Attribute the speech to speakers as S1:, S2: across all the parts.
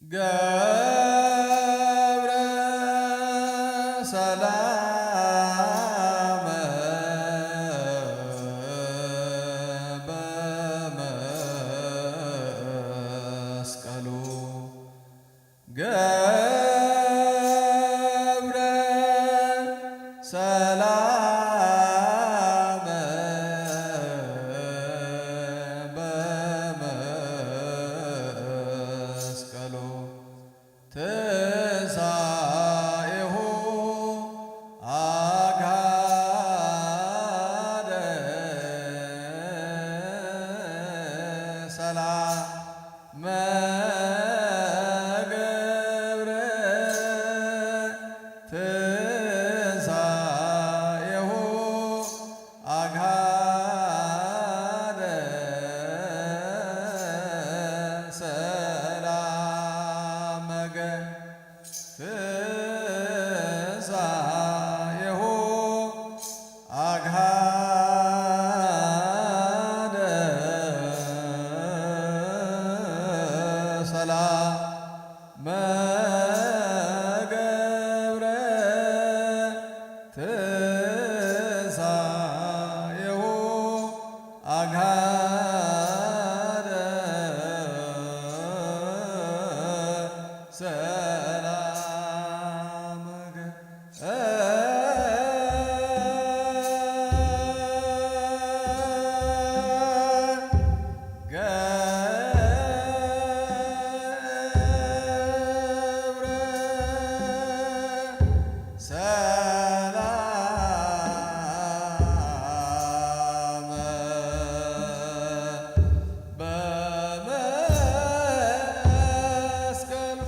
S1: ገብረ ሰላመ በመስቀሉ ገብረ ሰላመ በመስቀሉ ትንሣኤሁ አግሃደ ሰላመ ገብረ ትንሣኤሁ አግሃደ ሰላመ ትንሣኤሁ አግሃደ ሰላመ ገብረ ትንሣኤሁ አግሃደ ሰላመ ገብረ ሰላመ በመስቀሉ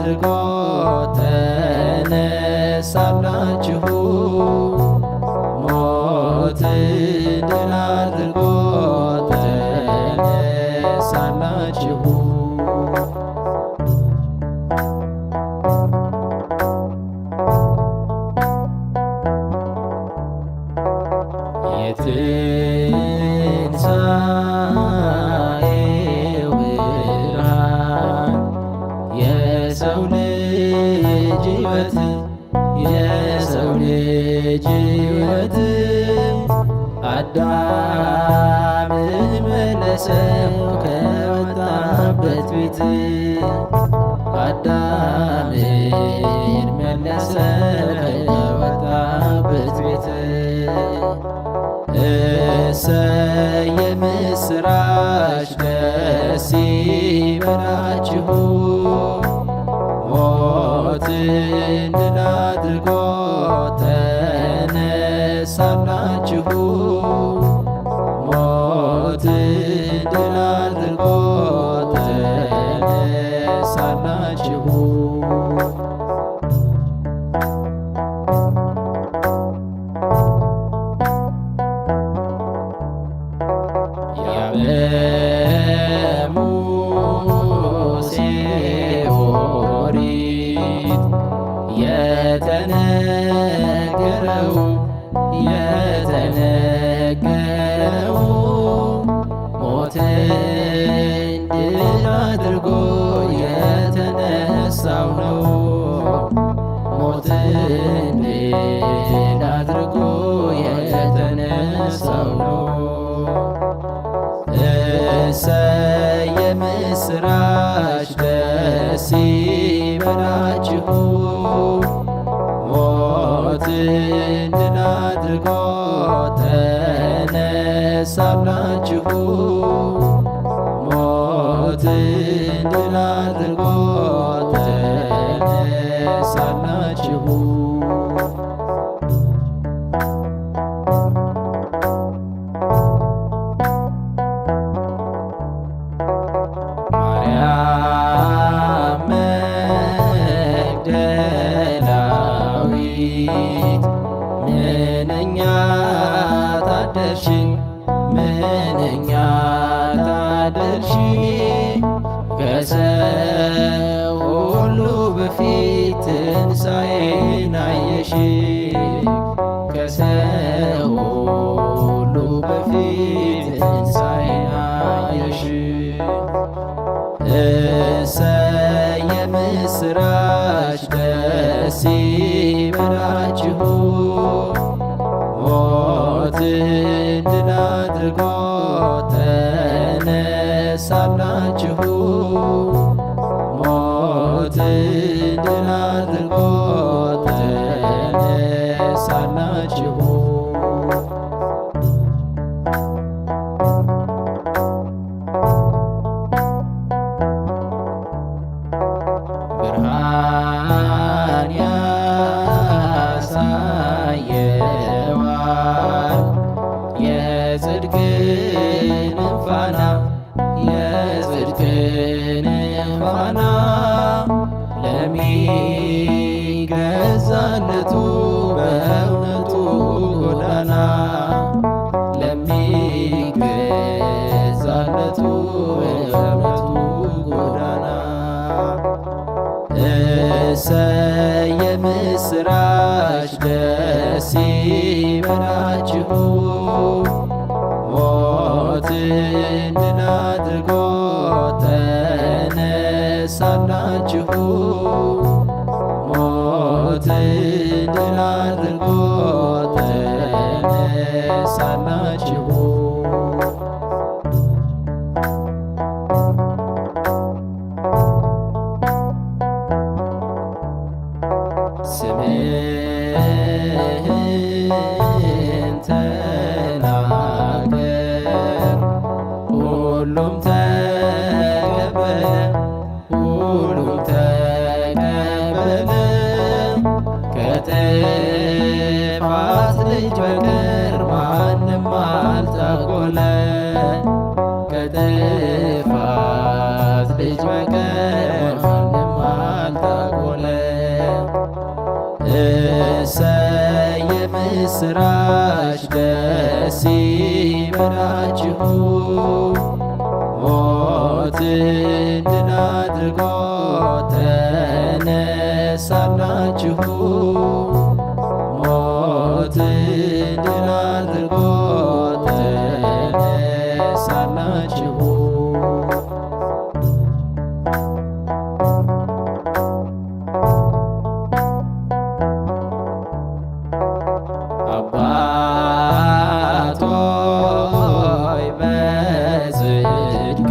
S2: አድርጎ ተነሳላችሁ። ሞትን ድል አድርጎ ተነሳላችሁ። የትንሣኤው ብርሃን የሰው ልጅ ሕይወት የሰው ልጅ ሕይወት አዳምን መለሰው ከወጣበት ቤት አዳምን መለሰው ከወጣበት ቤት እሰይ የምስራች ደስ ይበላችሁ ሞትን ድል አድርጎ ተነሳላችሁ። ሞትን ድል አድርጎ ተነሳላችሁ። በሙሴ ኦሪት የተነገረው ሞትን ድል አድርጎ የተነሳው ነው። ሞትን ድል አድርጎ የተነሳው ነው። እሰይ የምስራች ደስ ይበላችሁ ሞትን ድል አድርጎ ተነሳላችሁ። ሞትን ድል አድርጎ ተነሳላችሁ። ማርያም መግደላዊት ምንኛ ታደልሽ ምንኛ ታደልሽ ከሰው ሁሉ በፊት ትንሣኤን አየሽ ከሰው ሁሉ በፊት ትንሣኤን አየሽ። እሰይ የምስራች ደስ ይበላችሁ ሞትን ድል አድርጎ ተነሳላችሁ። ሞትን ድል አድርጎ ተነሳላችሁ። ብርሃን ያሳየዋል የጽድቅን ፋና የጽድቅን ፋና ለሚገዛለቱ በእውነቱ ጎዳና ለሚገዛለቱ በእውነቱ ጎዳና እሰይ የምስራች ደስ ይበላችሁ ሞትን ድል አድርጎ ተነሳላችሁ። ሞትን ድል አድርጎ ተነሳላችሁ። ስምህን ተናገር ሁሉም ተቀበለ ሁሉም ተቀበለ ከጥፋት ልጅ በቀር ማንም አልታገለ እሰይ የምስራች ደስ ይበላችሁ ሞትን ድል አድርጎ ተነሳላችሁ ሞትን ድል አድርጎ ተነሳላችሁ አባት ሆይ በጽድቅ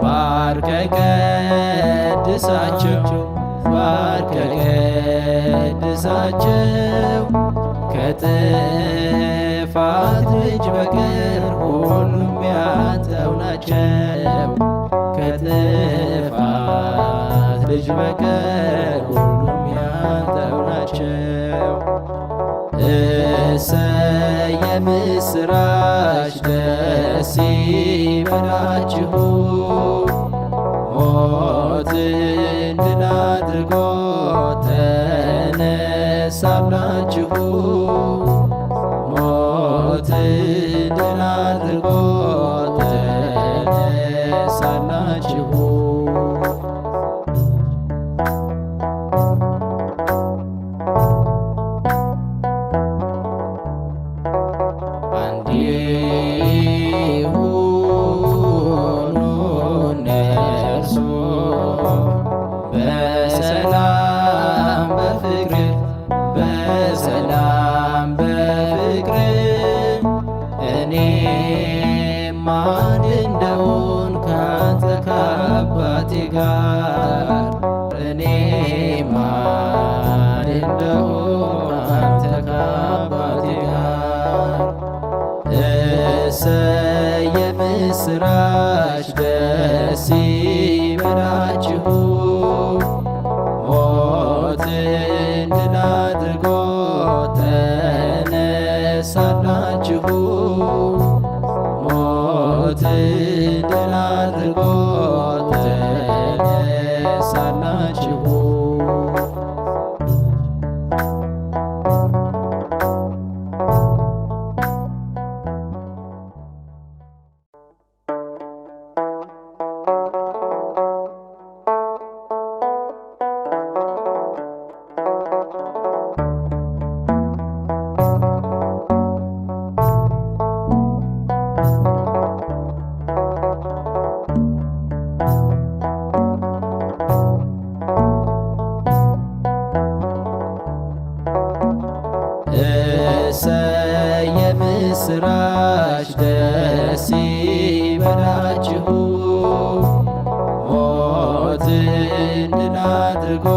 S2: ባርከ ቀድሳቸው ባርከ ቀድሳቸው ከጥፋት ልጅ በቀር ሁሉም ያንተው ናቸው ከጥፋት ልጅ በቀር ሁሉም ያንተው ናቸው። እሰይ የምስራች ደስ ይበላችሁ ሞትን ድል አድርጎ ተነሳላችሁ ሞትን ድል አድርጎ ተነሳላችሁ እንዲሆኑ እነርሱ በሰላም በፍቅር በሰላም በፍቅር እኔም አንድ እንደሆን ካንተ ከአባቴ ጋር እኔም አንድ እንደሆን ካንተ ከአባቴ ጋር እሰይ የምስራች ደስ ይበላችሁ ሞትን ድል አድርጎ ተነሳላችሁ ሞትን ድል አድርጎ ተነሳላችሁ እሰይ የምስራች ደስ ይበላችሁ ሞትን ድል አድርጎ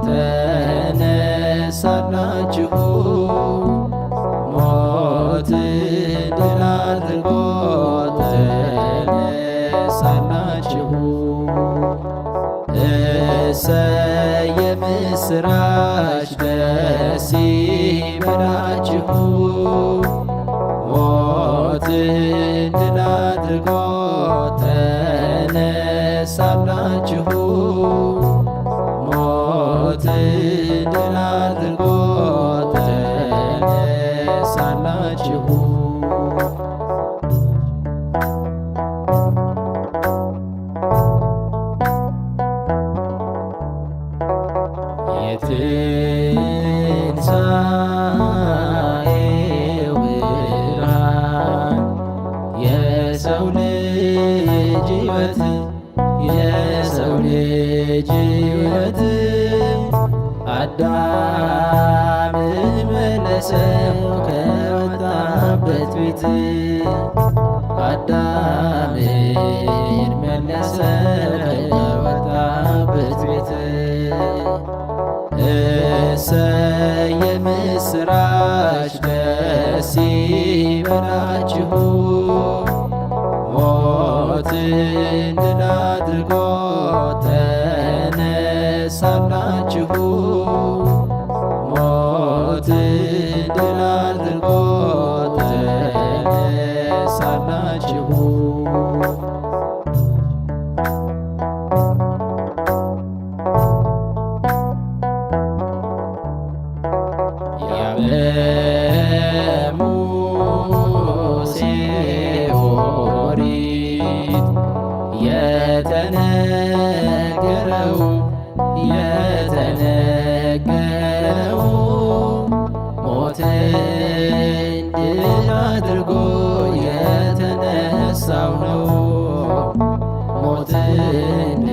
S2: ተነሳላችሁ ሞትን ድል አድርጎ ተነሳላችሁ እሰይ የምስራች ደስ ይበላችሁ ሞትን ድል አድርጎ ተነሳላችሁ ሞትን ድል አድርጎ ተነሳላችሁ የትንሣኤው ብርሃን የሰው ልጅ ሕይወት የሰው ልጅ ሕይወት አዳምን መለሰው ከወጣበት ቤት አዳምን መለሰው ከወጣበት ቤት እሰይ የምስራች ደስ ይበላችሁ ሞትን ድል አድርጎ ተነሳላችሁ ሞትን ድል አድርጎ ተነሳላችሁ የተነገረው የተነገረው ሞትን ድል አድርጎ የተነሳው ነው። ሞትን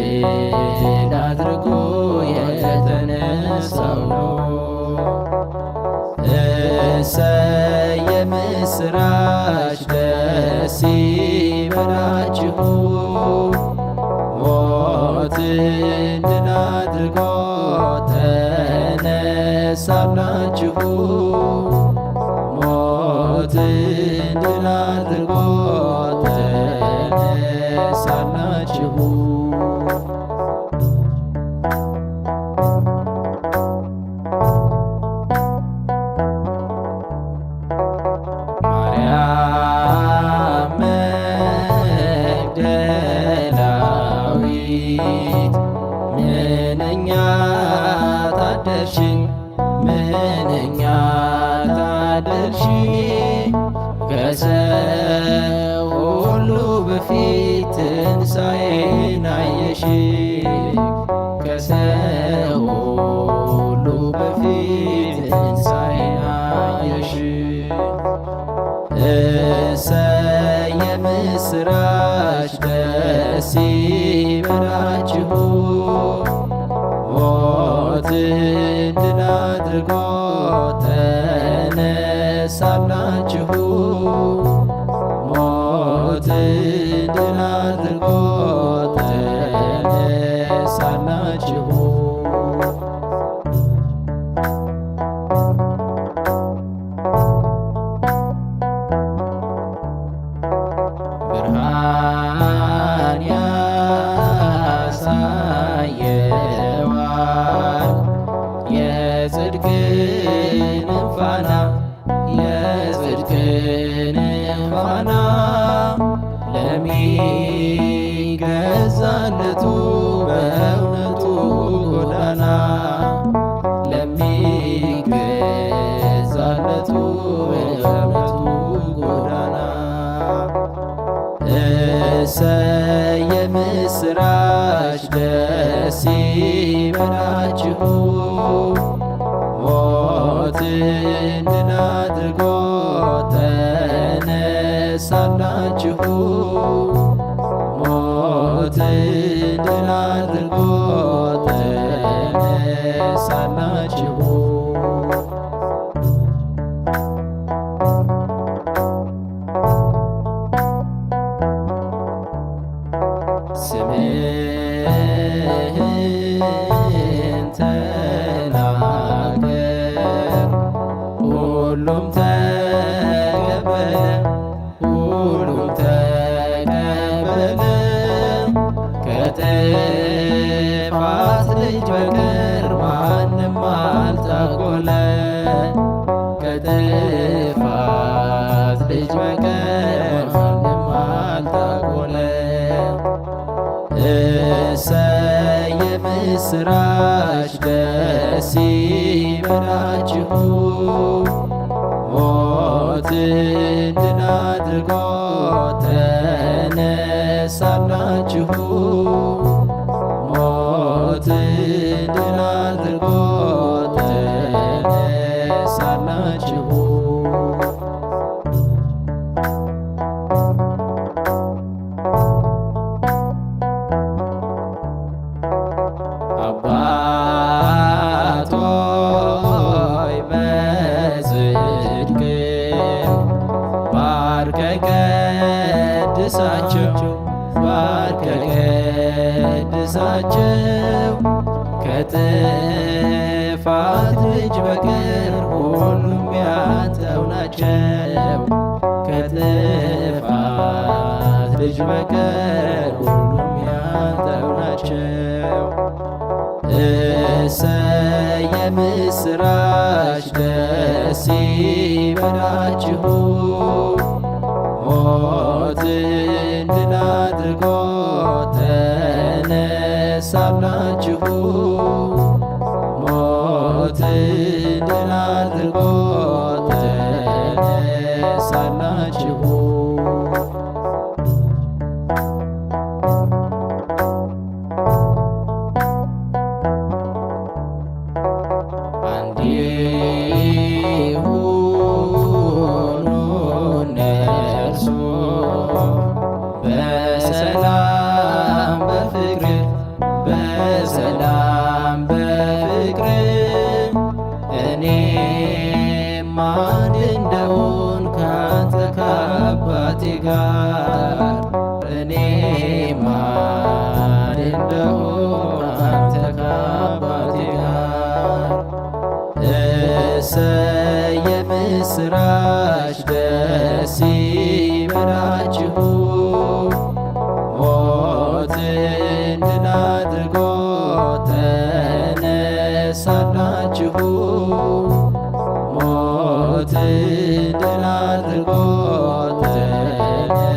S2: ድል አድርጎ የተነሳው ነው። እሰይ የምስራች ደስ ይበላችሁ ሞትን ድል አድርጎ ተነሳላችሁ። ሞትን ድል አድርጎ ተነሳላችሁ። ማርያም መግደላዊት ምንኛ ታደልሽ ምንኛ ታደልሽ ከሰው ሁሉ በፊት ትንሣኤን አየሽ ከሰው ሁሉ በፊት ትንሣኤን አየሽ። እሰይ የምስራች ደስ ይበላችሁ ሞትን ድል አድርጎ ተነሳላችሁ። ሞትን ድል አድርጎ ተነሳላችሁ። ብርሃን ያሳየዋል የጽድቅን ፋና የጽድቅን ፋና ለሚገዛለቱ በእውነቱ ጎዳና ለሚገዛለቱ በእውነቱ ጎዳና። እሰይ የምስራች ደስ ይበላችሁ ሞትን ድል አድርጎ ተነሳላችሁ። ሞትን ድል አድርጎ ተነሳላችሁ። ስምህን ተናገር ሁሉም ተቀበለ ሁሉም ተቀበለ ከጥፋት ልጅ በቀር ማንም አልታጎለ ከጥፋት ልጅ በቀር ማንም አልታጎለ። እሰይ የምስራች ደስ ይበላችሁ ሞትን ድል አድርጎ ተነሳላችሁ። ሞትን ድል አድርጎ ተነሳላችሁ። አባት ሆይ በጽድቅ ባርከ ቀድሳቸው ባርከ ቀድሳቸው ከጥፋት ልጅ በቀር ሁሉም ያንተው ናቸው ከጥፋት ልጅ በቀር ሁሉም ያንተው ናቸው። እሰይ የምስራች ደስ ይበላችሁ ሞትን ድል አድርጎ ተነሳላችሁ። ሞትን ድል አድርጎ ተነሳላችሁ። በሰላም በፍቅር እኔ ማን እንደሆን ካንተ ከአባቴ ጋር እኔ ማን እንደሆን ካንተ ከአባቴ ጋር እሰይ የምስራች ደስ ይበላችሁ ሞትን ድል አድርጎ ተነሳላችሁ ሞትን ድል አድርጎ ተነሳላችሁ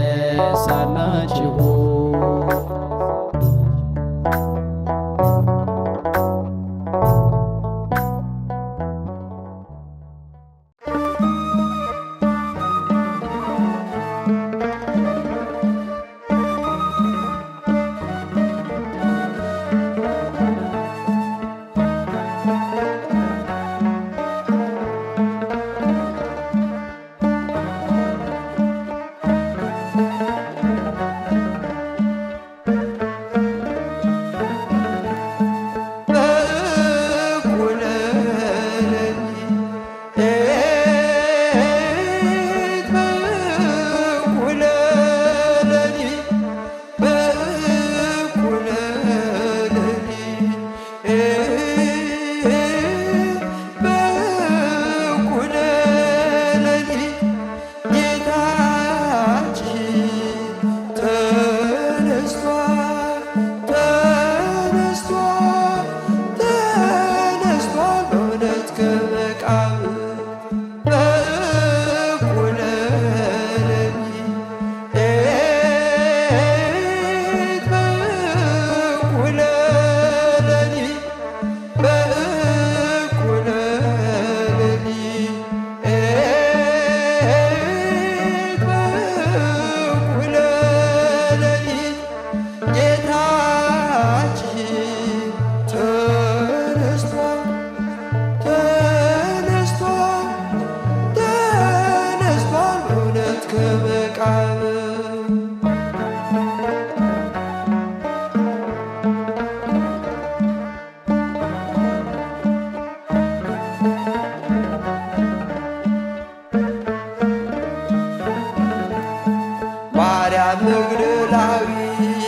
S1: ማርያም መግደላዊት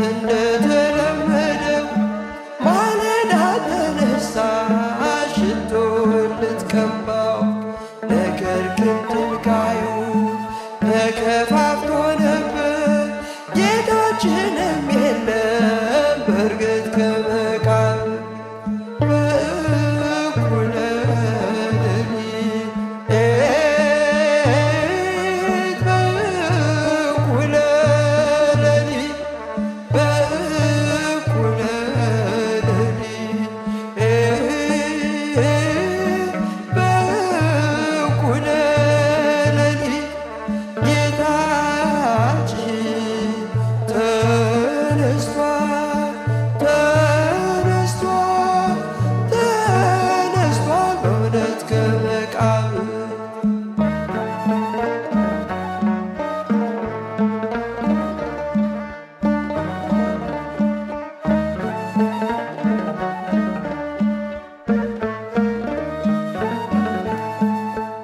S1: እንደተለመደው ማለዳ ተነሳ ሽቶ ልትቀባው ነገር ግን ድንጋዩ ተከፋፍቶ ነበር ጌታችንም የለም በእርግጥ ከመቃብር በእኩለ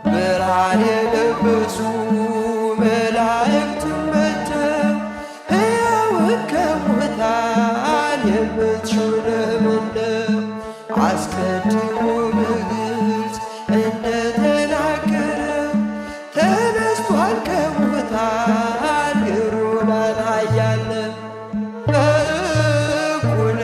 S1: ብርሃን የለበሱ መላእክት መጥተው ሕያውን ከሙታን የምትሹለመልም አስቀድሞ በግልጽ እንደተናገረ ተነስቷል ከሙታን ግሩማን ኃያል በእኩለ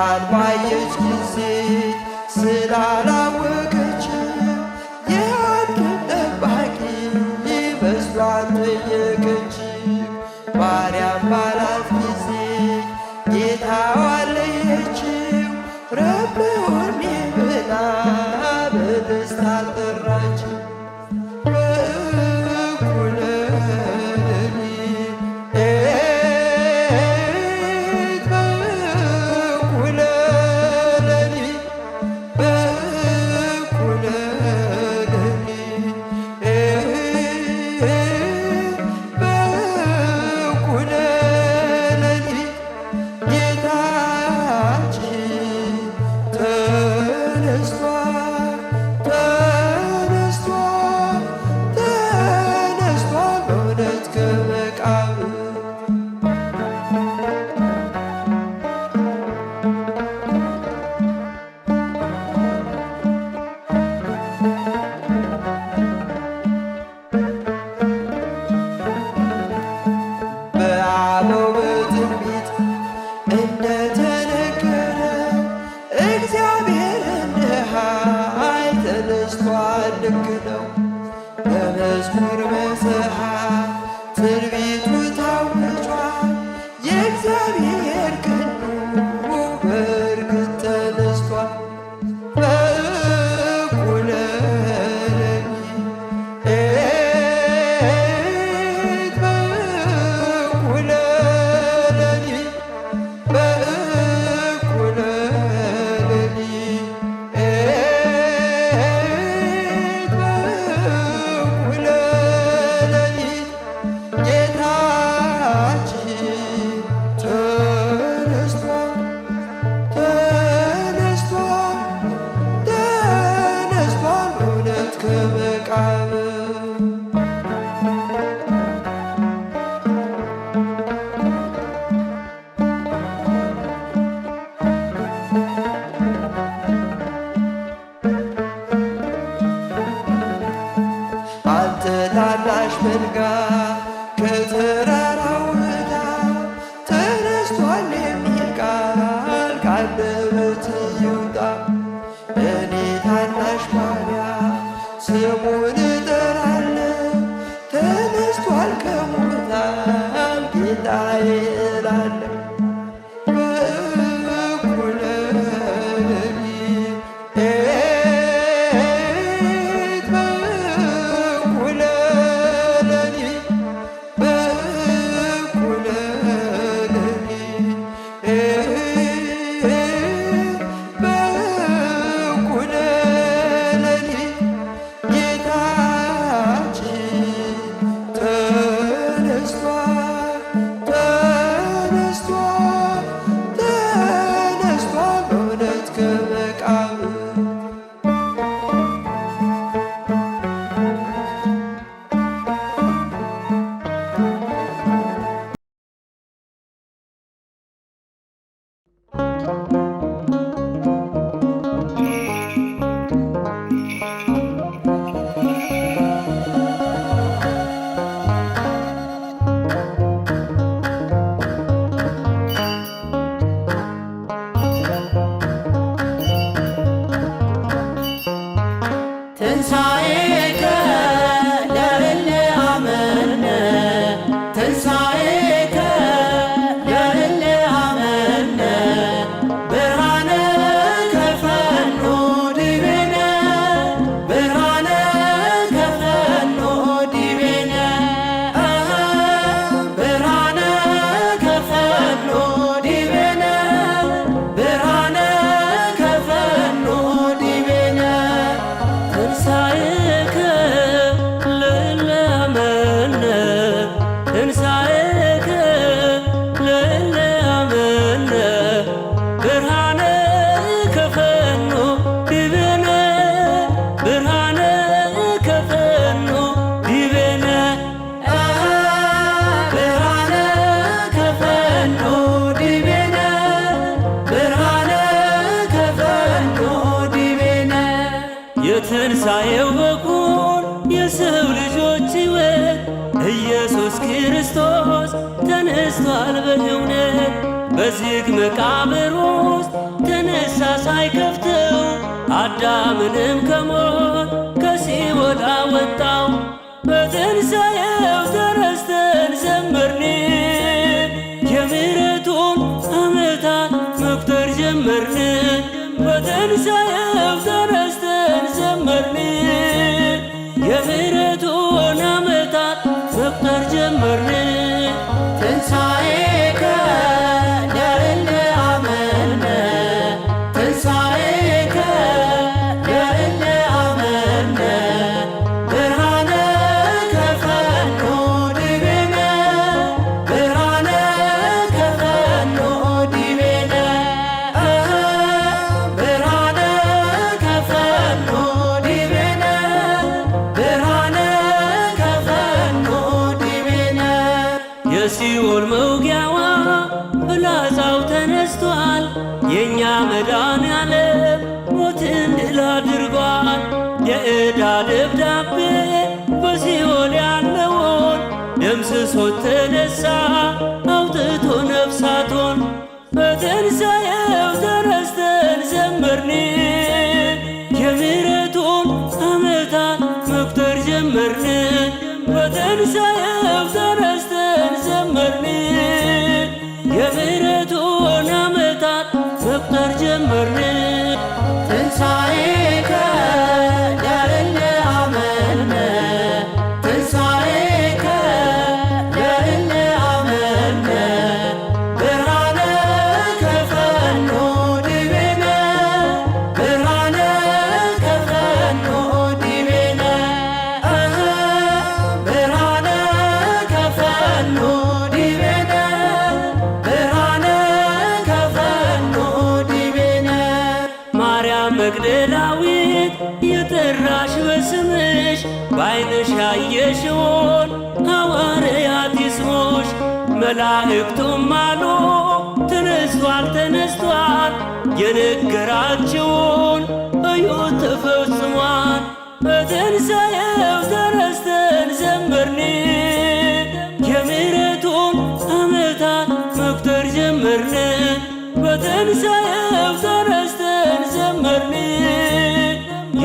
S1: ጌታን ባየች ጊዜ ስላላወቀች የአንድን ጠባቂ መስሏት ጠየቀች። ማርያም ባላት ጊዜ ጌታዋን ለየችው። ረብዖኒ ብላ በደስታ ጠራችው። በእኩለ ሌሊት በእኩለ ሌሊት በእኩለ ሌሊት በእኩለ ሌሊት ጌታችን ተነስቷል ተነስቷል ተነስቷል በእውነት ከመቃብር። በአበው በትንቢት እንደተነገረ እግዚአብሔር እንደ ኃያል ተነስቷል፣ ልክ ነው። በመዝሙር መጽሐፍ ትንቢቱ ታውጇል። የእግዚአብሔር ክንዱ በእርግጥ ተነስቷል። በእኩለ ሌሊት በእኩለ ሌሊት በእኩለ ሌሊት በእኩለ ሌሊት ጌታችን ተነስቷል ተነስቷል ተነስቷል በእውነት ከመቃብር። አንተ ታናሽ መንጋ ከተራራው ወዳ ተነስቷል የሚል ቃል ካንደበትህ ይውጣ። እኔ ታናሽ ባሪያ ስሙን እጠራለሁ። ተነስቷል ከሙታን ጌታዬ እላለሁ። በእኩለ ሌሊት በእኩለ ሌሊት በእኩለ ሌሊት በእኩለ ሌሊት ጌታችን ተነስቷል ተነስቷል ተነስቷል በእውነት ከመቃብር።
S2: ትንሣኤከ ለእለ አመነ ትንሣኤከ ለእለ አመነ ብርሃነ ከፈኖ ዲቤነ ብርሃነ ከፈኖ ዲቤነ ብርሃነ ከፈኖ ዲቤነ ብርሃነ ከፈኖ ዲቤነ ትንሣኤከ ለእለ አመነ ትንሣኤከ ለእለ አመነ ብርሃነ ከፈኖ ዲቤነ ብርሃነ ከፈኖ ዲቤነ ብርሃነ ከፈኖ ዲቤነ ብርሃነ ከፈኖ ዲቤነ የትንሣኤው በኩር የሰው ልጆች ሕይወት ኢየሱስ ክርስቶስ ተነስቷል በእውነት በዝግ መቃብር ውስጥ ተነሳ ሳይከፍተው አዳምንም ከሞት ከሲኦል አወጣው። በትንሣኤው ተረስተን ዘመርን የምሕረቱን ዓመታት መቁጠር ጀመርን። በትንሣኤው ተረስተን ዘመርን የምሕረቱን ዓመታት መቁጠር ጀመርን።
S1: ትንሣኤከ ለእለ አመነ ትንሣኤከ ለእለ አመነ ብርሃነ ከፈኖ ዲቤነ ብርሃነ ከፈኖ ዲቤነ ብርሃነ ከፈኖ ዲቤነ ብርሃነ ከፈኖ ዲቤነ
S2: የሲኦል መውጊያዋ ፍላጻው ተነስቷል። የእኛ መድኃኔዓለም ሞትን ድል አድርጓል። የዕዳ ደብዳቤ በሲኦል ያለውን ደምስሶት ተነሳ አውጥቶ ነፍሳቶን። በትንሣኤው ተረስተን ዘመርን የምሕረቱን ዓመታት መቁጠር ጀመርን። በትንሣኤው ተረስተን ዘመርን የምሕረቱን ዓመታት መቁጠር ጀመርን።
S1: ትንሣኤከ ለእለ አመነ ትንሣኤከ ለእለ አመነ ብርሃነ ከፈኖ ዲቤነ ብርሃነ ከፈኖ ዲቤነ ብርሃነ ከፈኖ ዲቤነ ብርሃነ ከፈኖ ዲቤነ
S2: ማርያም መግደላዊት የጠራሽ በስምሽ በዓይንሽ ያየሽውን ሐዋርያት ይስሙሽ። መላእክቱም አሉ ተነስቷል ተነስቷል የነገራችውን እዩት ተፈጽሟል። በትንሣኤው ተረስተን ዘመርን የምሕረቱን ዓመታት መቁጠር ጀመርን። በትንሣኤው ተረስተን ዘመርን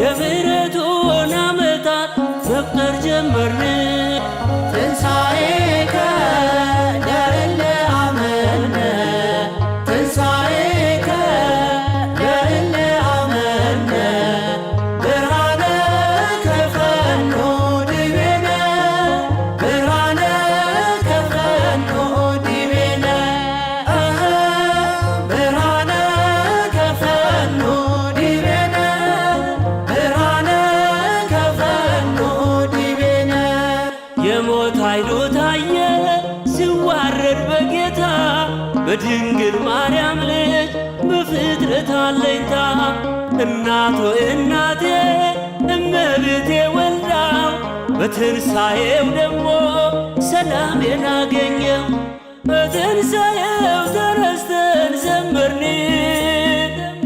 S2: የምሕረቱን ዓመታት መቁጠር ጀመርን።
S1: ትንሣኤከ ለእለ አመነ ትንሣኤከ ለእለ አመነ ብርሃነ ከፈኖ ዲቤነ ብርሃነ ከፈኖ ዲቤነ ብርሃነ ከፈኖ ዲቤነ ብርሃነ ከፈኖ ዲቤነ
S2: የሞት ኃይሉ ታየ ሲዋረድ በጌታ በድንግል ማርያም ልጅ በፍጥረት አለኝታ። እናቶ እናቴ እመቤቴ ወልዳው በትንሣኤው ደግሞ ሰላሜን አገኘው። በትንሣኤው ተረስተን ዘመርን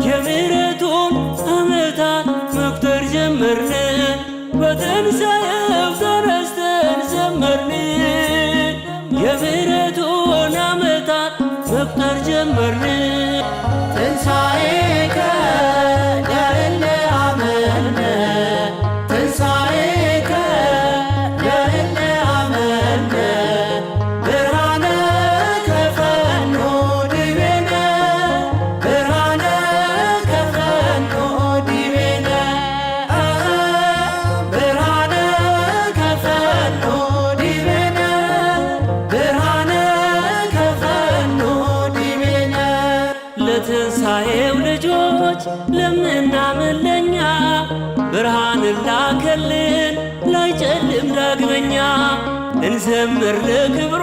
S2: የምሕረቱን ዓመታት መቁጠር ጀመርን። በትንሣኤው ተረስተን ዘመርን የምሕረቱን ዓመታት መቁጠር ጀመርን።
S1: ትንሣኤከ ለእለ አመነ ትንሣኤከ ለእለ አመነ ብርሃነ ከፈኖ ዲቤነ ብርሃነ ከፈኖ ዲቤነ ብርሃነ ከፈኖ ዲቤነ ብርሃነ ከፈኖ ዲቤነ
S2: ለትንሣኤው ልጆች ለምናምን ለኛ ብርሃንን ላከልን ላይጨልም ዳግመኛ። እንዘምር ለክብሩ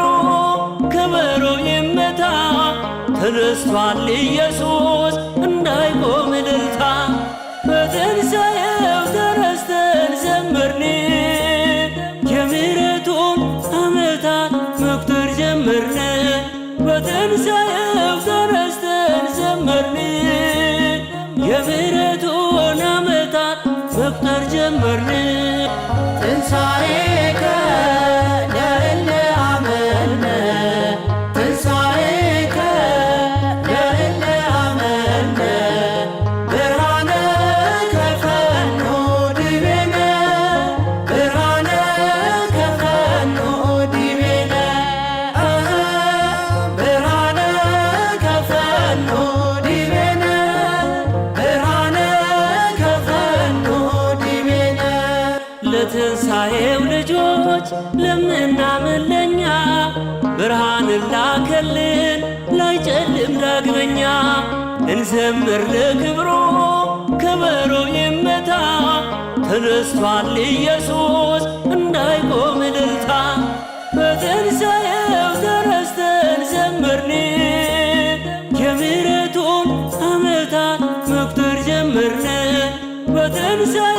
S2: ከበሮ ይመታ ተነስቷል ኢየሱስ እንዳይቆም እልልታ። በትንሣኤው ተረስተን ዘመርን የምሕረቱን ዓመታት መቁጠር ጀመርን። በትንሣኤው ተረስተን ዘመርን የምሕረቱን ዓመታት መቁጠር ጀመርን።
S1: ትንሣኤከ ለእለ አመነ ትንሣኤከ
S2: ላከልን ላይጨልም ዳግመኛ እንዘምር ለክብሩ ከበሮ ይመታ ተነስቷል ኢየሱስ እንዳይቆም እልልታ በትንሣኤው ተነስተን ዘመርን የምሕረቱን ዓመታት መቁጠር ጀመርን በትንሣኤው